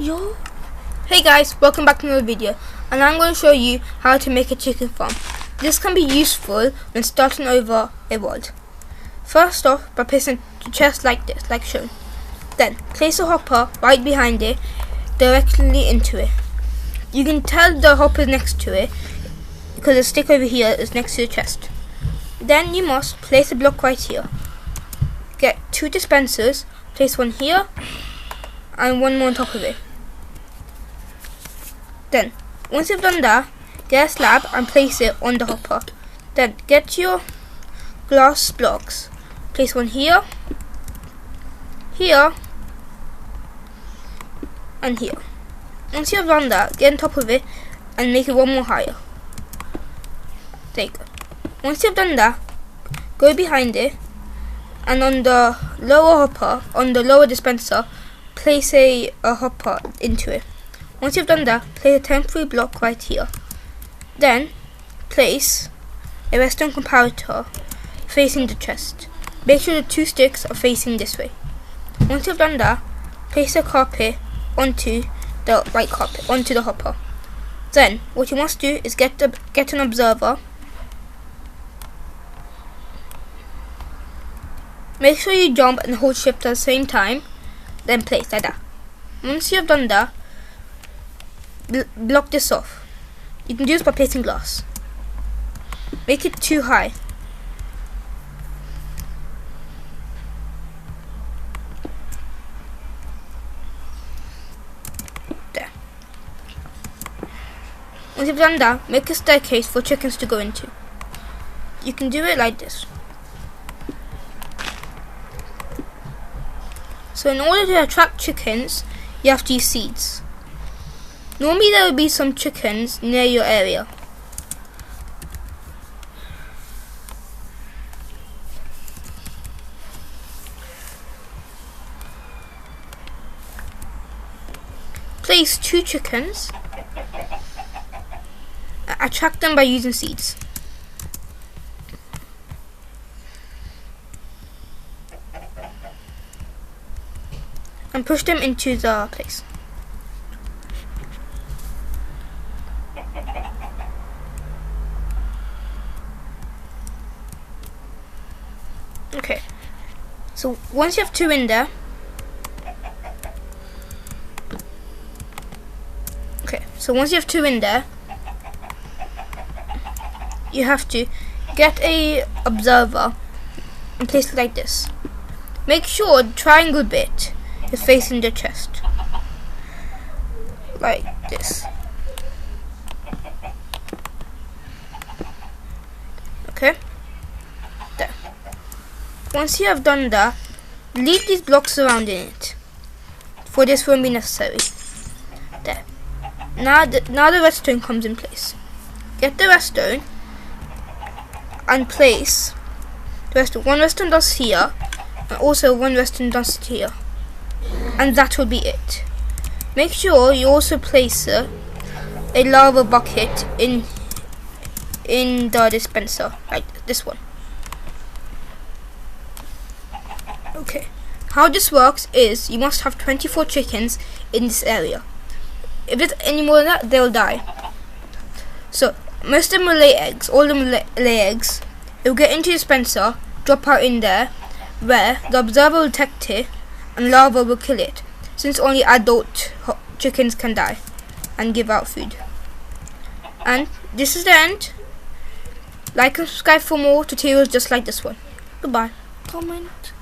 Yo. Hey guys, welcome back to another video, and I'm going to show you how to make a chicken farm. This can be useful when starting over a world. First off, by placing the chest like this, like shown. Then place a hopper right behind it, directly into it. You can tell the hopper is next to it because the stick over here is next to the chest. Then you must place a block right here. Get 2 dispensers, place one here and one more on top of it. Then, once you've done that, get a slab and place it on the hopper. Then, get your glass blocks. Place one here, here, and here. Once you've done that, get on top of it and make it one more higher. There you go. Once you've done that, go behind it and on the lower hopper, on the lower dispenser, place a hopper into it. Once you've done that, place a temporary block right here. Then, place a redstone comparator facing the chest. Make sure the 2 sticks are facing this way. Once you've done that, place a carpet onto the white carpet, onto the hopper. Then, what you must do is get an observer. Make sure you jump and hold shift at the same time. Then place like that. Once you have done that, block this off. You can do this by placing glass. Make it too high. There. Once you've done that, make a staircase for chickens to go into. You can do it like this. So in order to attract chickens, you have to use seeds. Normally there will be some chickens near your area. Place 2 chickens. Attract them by using seeds. And push them into the place. Okay, so once you have 2 in there, you have to get a observer and place it like this. Make sure the triangle bit is facing the chest, like this. Okay. There. Once you have done that, leave these blocks surrounding it, for this won't be necessary. There. Now the redstone comes in place. Get the redstone and place the redstone. 1 redstone dust here, and also 1 redstone dust here, and that will be it. Make sure you also place a lava bucket in the dispenser, like this one. Okay, how this works is you must have 24 chickens in this area. If there's any more than that, they'll die. So most of them will lay eggs. All of them will lay eggs. It will get into the dispenser, drop out in there, where the observer will detect it, and lava will kill it, since only adult chickens can die and give out food. And this is the end. Like and subscribe for more tutorials just like this one. Goodbye. Comment.